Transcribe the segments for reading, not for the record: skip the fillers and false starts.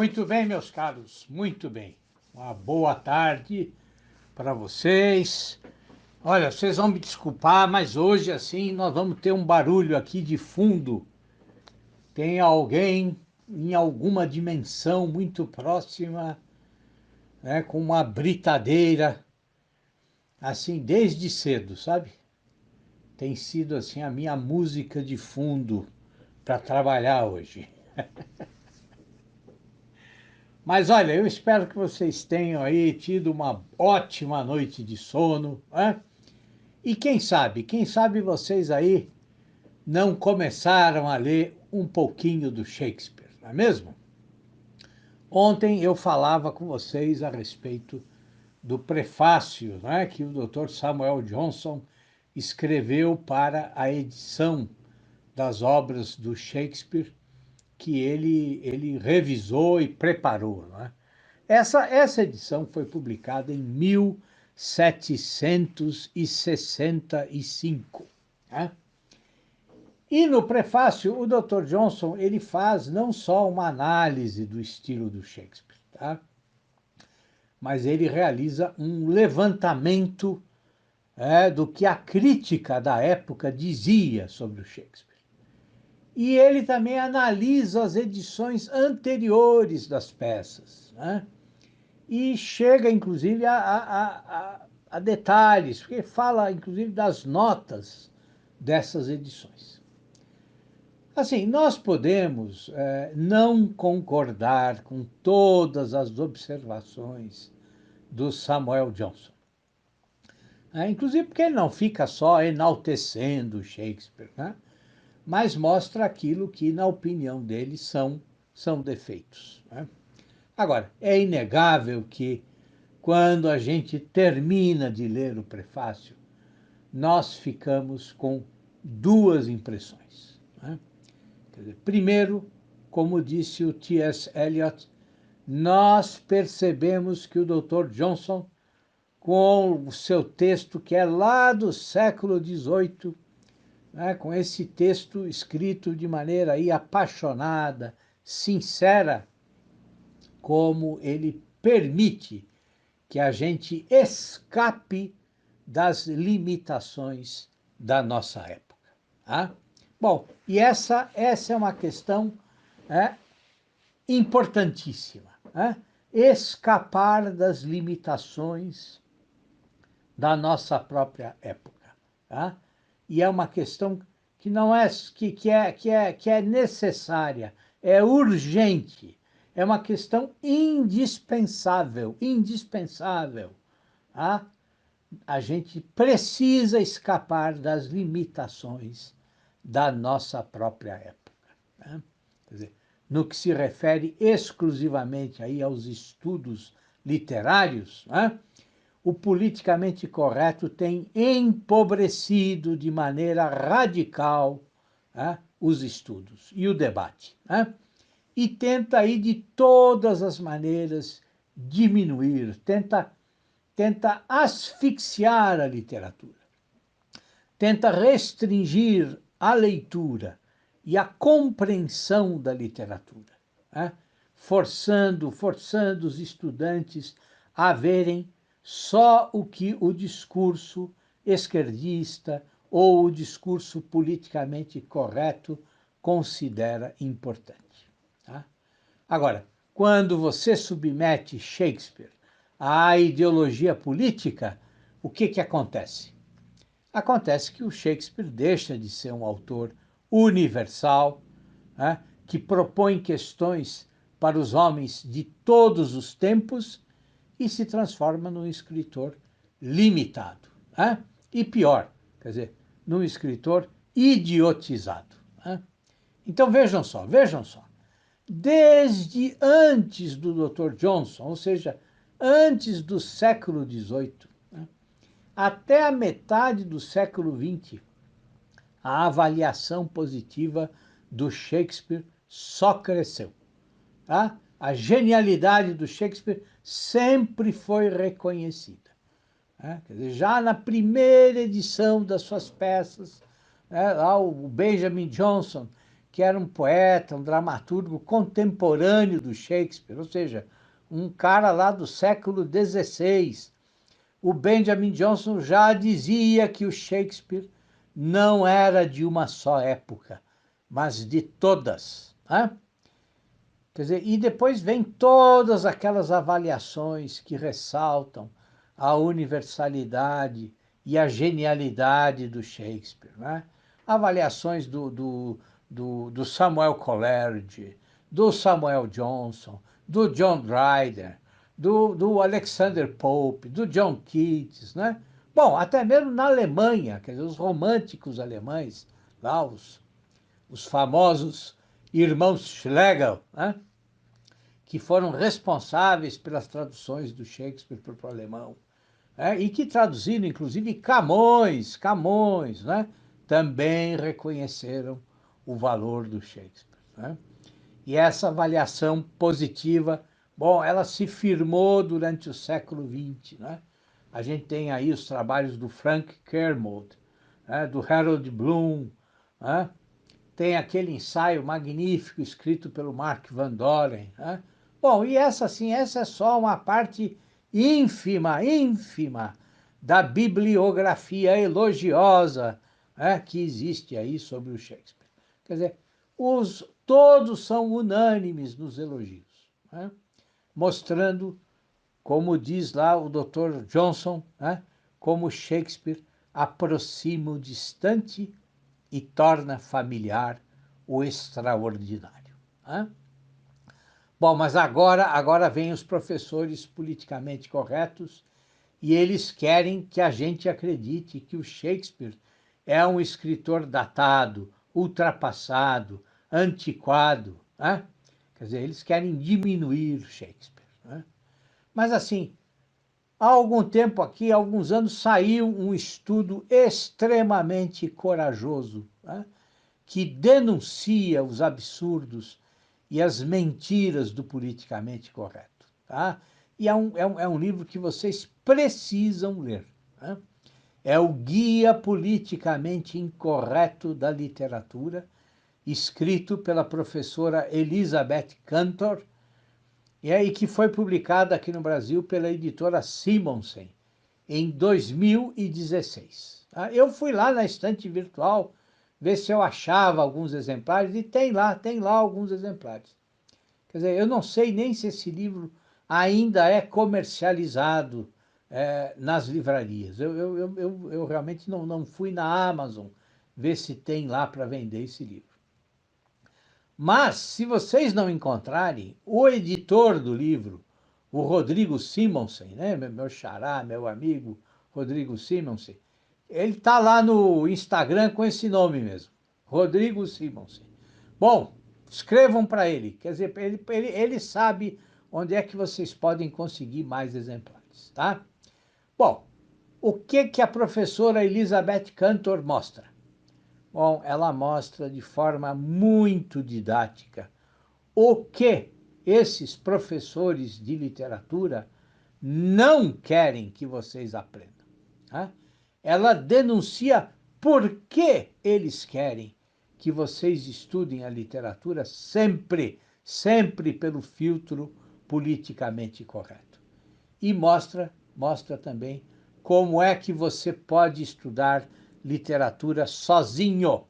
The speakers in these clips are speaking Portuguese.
Muito bem, meus caros, muito bem. Uma boa tarde para vocês. Olha, vocês vão me desculpar, mas hoje, assim, nós vamos ter um barulho aqui de fundo. Tem alguém em alguma dimensão muito próxima, né, com uma britadeira, assim, desde cedo, sabe? Tem sido, assim, a minha música de fundo para trabalhar hoje. Mas olha, eu espero que vocês tenham aí tido uma ótima noite de sono, né? E quem sabe vocês aí não começaram a ler um pouquinho do Shakespeare, não é mesmo? Ontem eu falava com vocês a respeito do prefácio, né, que o Dr. Samuel Johnson escreveu para a edição das obras do Shakespeare que ele revisou e preparou, né? Essa edição foi publicada em 1765. Né? E no prefácio, o Dr. Johnson ele faz não só uma análise do estilo do Shakespeare, tá? Mas ele realiza um levantamento do que a crítica da época dizia sobre o Shakespeare. E ele também analisa as edições anteriores das peças, né? E chega, inclusive, a detalhes, porque fala, inclusive, das notas dessas edições. Assim, nós podemos não concordar com todas as observações do Samuel Johnson. Inclusive porque ele não fica só enaltecendo Shakespeare, né? Mas mostra aquilo que, na opinião dele, são defeitos. Né? Agora, é inegável que, quando a gente termina de ler o prefácio, nós ficamos com duas impressões. Né? Quer dizer, primeiro, como disse o T.S. Eliot, nós percebemos que o Dr. Johnson, com o seu texto que é lá do século XVIII, né, com esse texto escrito de maneira aí apaixonada, sincera, como ele permite que a gente escape das limitações da nossa época. Tá? Bom, e essa é uma questão importantíssima. Escapar das limitações da nossa própria época. Tá? E é uma questão que não é que é necessária, é urgente, é uma questão indispensável, indispensável. Tá? A gente precisa escapar das limitações da nossa própria época. Né? Quer dizer, no que se refere exclusivamente aí aos estudos literários, né? O politicamente correto tem empobrecido de maneira radical os estudos e o debate. E tenta aí de todas as maneiras diminuir, tenta asfixiar a literatura, tenta restringir a leitura e a compreensão da literatura, forçando os estudantes a verem só o que o discurso esquerdista ou o discurso politicamente correto considera importante. Tá? Agora, quando você submete Shakespeare à ideologia política, o que acontece? Acontece que o Shakespeare deixa de ser um autor universal, que propõe questões para os homens de todos os tempos e se transforma num escritor limitado. E pior, quer dizer, num escritor idiotizado. Então vejam só. Desde antes do Dr. Johnson, ou seja, antes do século XVIII, até a metade do século XX, a avaliação positiva do Shakespeare só cresceu. Tá? A genialidade do Shakespeare sempre foi reconhecida. Quer dizer, já na primeira edição das suas peças, lá o Benjamin Johnson, que era um poeta, um dramaturgo contemporâneo do Shakespeare, ou seja, um cara lá do século XVI. O Benjamin Johnson já dizia que o Shakespeare não era de uma só época, mas de todas, né? Quer dizer, e depois vem todas aquelas avaliações que ressaltam a universalidade e a genialidade do Shakespeare, né? Avaliações do Samuel Coleridge, do Samuel Johnson, do John Dryden, do Alexander Pope, do John Keats, né? Bom, até mesmo na Alemanha, quer dizer, os românticos alemães, lá os famosos irmãos Schlegel, né? Que foram responsáveis pelas traduções do Shakespeare para o alemão, né? E que traduziram, inclusive, Camões, né? Também reconheceram o valor do Shakespeare, né? E essa avaliação positiva, bom, ela se firmou durante o século XX, né? A gente tem aí os trabalhos do Frank Kermode, né? Do Harold Bloom, né? Tem aquele ensaio magnífico escrito pelo Mark Van Doren, né? Bom, e essa é só uma parte ínfima da bibliografia elogiosa, né, que existe aí sobre o Shakespeare. Quer dizer, todos são unânimes nos elogios, né? Mostrando, como diz lá o Dr. Johnson, né, como Shakespeare aproxima o distante e torna familiar o extraordinário, né? Bom, mas agora vem os professores politicamente corretos e eles querem que a gente acredite que o Shakespeare é um escritor datado, ultrapassado, antiquado, né? Quer dizer, eles querem diminuir Shakespeare, né? Mas assim, há algum tempo aqui, há alguns anos, saiu um estudo extremamente corajoso, né, que denuncia os absurdos e as mentiras do politicamente correto, tá? E é um livro que vocês precisam ler, né? É o Guia Politicamente Incorreto da Literatura, escrito pela professora Elizabeth Cantor, e aí que foi publicado aqui no Brasil pela editora Simonsen em 2016. Tá? Eu fui lá na estante virtual ver se eu achava alguns exemplares e tem lá alguns exemplares. Quer dizer, eu não sei nem se esse livro ainda é comercializado nas livrarias. Eu realmente não fui na Amazon ver se tem lá para vender esse livro. Mas, se vocês não encontrarem, o editor do livro, o Rodrigo Simonsen, né, meu xará, meu amigo Rodrigo Simonsen, ele está lá no Instagram com esse nome mesmo, Rodrigo Simonsen. Bom, escrevam para ele, quer dizer, ele sabe onde é que vocês podem conseguir mais exemplares, tá? Bom, o que a professora Elizabeth Cantor mostra? Bom, ela mostra de forma muito didática o que esses professores de literatura não querem que vocês aprendam, tá? Ela denuncia por que eles querem que vocês estudem a literatura sempre pelo filtro politicamente correto. E mostra também como é que você pode estudar literatura sozinho,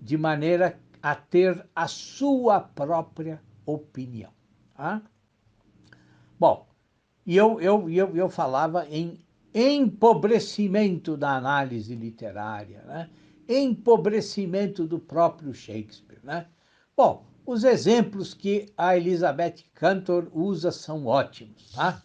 de maneira a ter a sua própria opinião. Tá? Bom, e eu falava em empobrecimento da análise literária, né? Empobrecimento do próprio Shakespeare, né? Bom, os exemplos que a Elizabeth Cantor usa são ótimos, tá?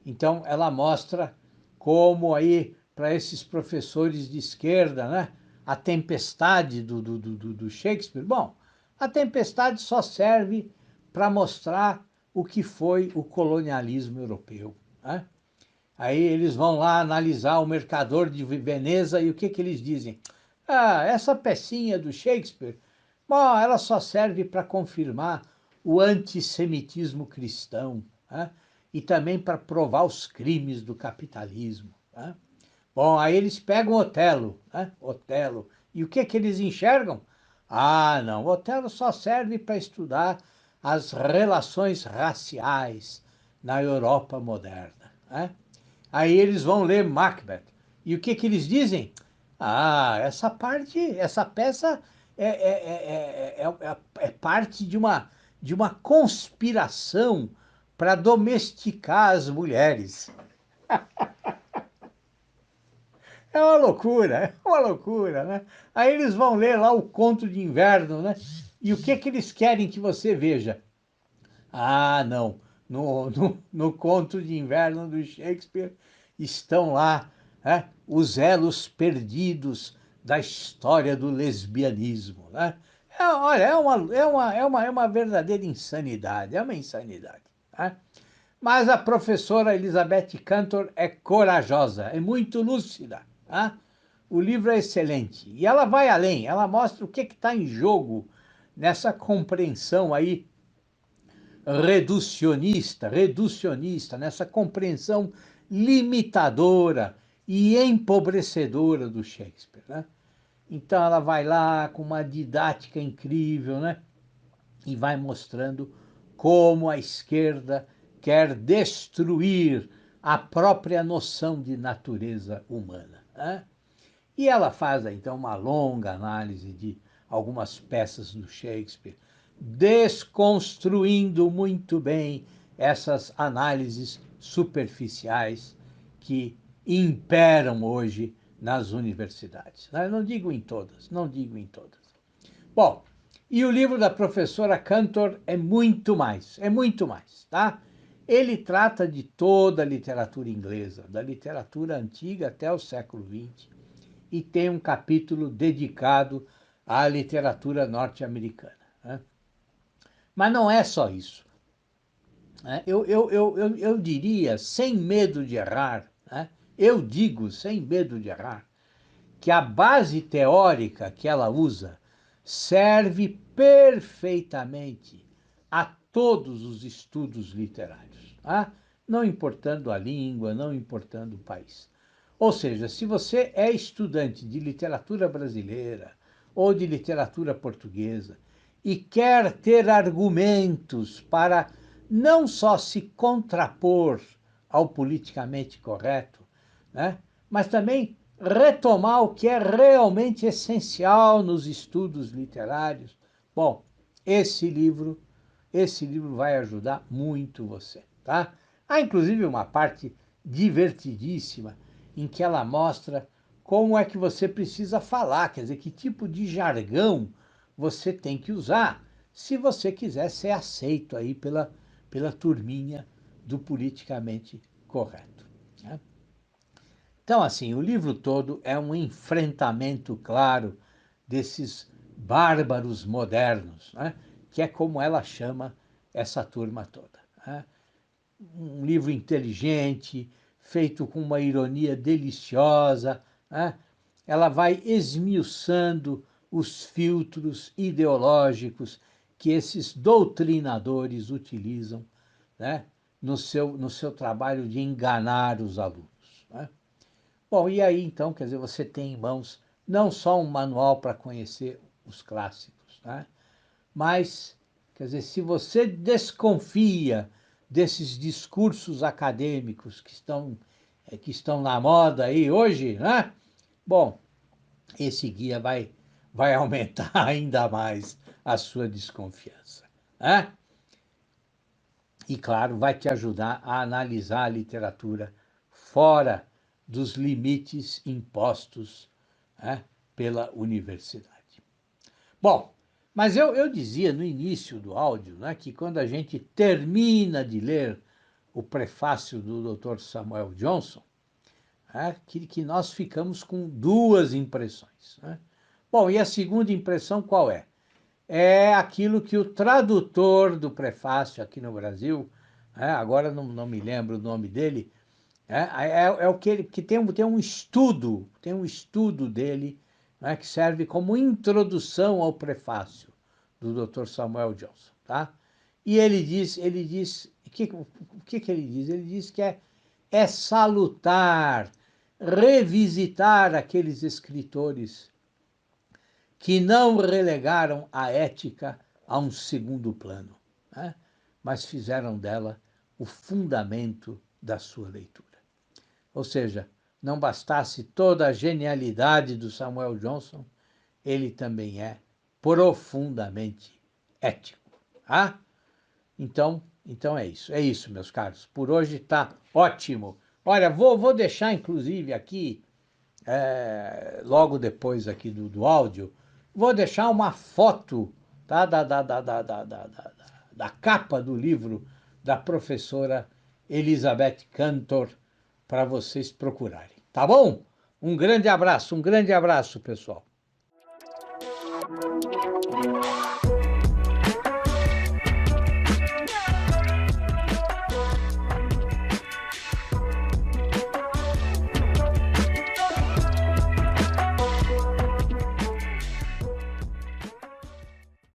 Então, ela mostra como aí, para esses professores de esquerda, né, a tempestade do Shakespeare, bom, a tempestade só serve para mostrar o que foi o colonialismo europeu, né? Aí eles vão lá analisar o Mercador de Veneza e o que eles dizem? Ah, essa pecinha do Shakespeare, bom, ela só serve para confirmar o antissemitismo cristão, né? E também para provar os crimes do capitalismo, né? Bom, aí eles pegam Otelo, né? Otelo. E o que eles enxergam? Ah, não, Otelo só serve para estudar as relações raciais na Europa moderna, né? Aí eles vão ler Macbeth. E o que que eles dizem? Ah, essa parte, essa peça é parte de uma conspiração para domesticar as mulheres. É uma loucura, né? Aí eles vão ler lá o Conto de Inverno, né? E o que que eles querem que você veja? Ah, não. No Conto de Inverno do Shakespeare estão lá, os elos perdidos da história do lesbianismo, né? Olha, é uma verdadeira insanidade, é uma insanidade, né? Mas a professora Elizabeth Cantor é corajosa, é muito lúcida, tá? O livro é excelente e ela vai além, ela mostra o que está em jogo nessa compreensão aí reducionista, nessa compreensão limitadora e empobrecedora do Shakespeare, né? Então ela vai lá com uma didática incrível, né? E vai mostrando como a esquerda quer destruir a própria noção de natureza humana, né? E ela faz então uma longa análise de algumas peças do Shakespeare, desconstruindo muito bem essas análises superficiais que imperam hoje nas universidades. Eu não digo em todas, não digo em todas. Bom, e o livro da professora Cantor é muito mais, tá? Ele trata de toda a literatura inglesa, da literatura antiga até o século XX, e tem um capítulo dedicado à literatura norte-americana, né? Mas não é só isso, né? Eu diria, sem medo de errar, né? Eu digo, sem medo de errar, que a base teórica que ela usa serve perfeitamente a todos os estudos literários, tá? Não importando a língua, não importando o país. Ou seja, se você é estudante de literatura brasileira ou de literatura portuguesa e quer ter argumentos para não só se contrapor ao politicamente correto, né, mas também retomar o que é realmente essencial nos estudos literários. Bom, esse livro, esse livro vai ajudar muito você, tá? Há inclusive uma parte divertidíssima em que ela mostra como é que você precisa falar, quer dizer, que tipo de jargão você tem que usar se você quiser ser aceito aí pela turminha do politicamente correto, né? Então, assim, o livro todo é um enfrentamento claro desses bárbaros modernos, né? Que é como ela chama essa turma toda, né? Um livro inteligente, feito com uma ironia deliciosa, né? Ela vai esmiuçando os filtros ideológicos que esses doutrinadores utilizam, né? No seu trabalho de enganar os alunos, né? Bom, e aí então, quer dizer, você tem em mãos não só um manual para conhecer os clássicos, né? Mas, quer dizer, se você desconfia desses discursos acadêmicos que estão na moda aí hoje, né? Bom, esse guia vai aumentar ainda mais a sua desconfiança, né? E, claro, vai te ajudar a analisar a literatura fora dos limites impostos, né, pela universidade. Bom, mas eu dizia no início do áudio, né, que quando a gente termina de ler o prefácio do Dr. Samuel Johnson, né, que nós ficamos com duas impressões, né? Bom, e a segunda impressão qual é? É aquilo que o tradutor do prefácio aqui no Brasil, né, agora não me lembro o nome dele, é o que ele que tem um estudo dele, né, que serve como introdução ao prefácio do Dr. Samuel Johnson, tá? E ele diz, o que ele diz? Ele diz que é salutar revisitar aqueles escritores que não relegaram a ética a um segundo plano, né? Mas fizeram dela o fundamento da sua leitura. Ou seja, não bastasse toda a genialidade do Samuel Johnson, ele também é profundamente ético. Ah? Então é isso, meus caros. Por hoje está ótimo. Olha, vou deixar, inclusive, aqui, logo depois aqui do áudio, vou deixar uma foto, tá, da capa do livro da professora Elizabeth Cantor para vocês procurarem. Tá bom? Um grande abraço, pessoal.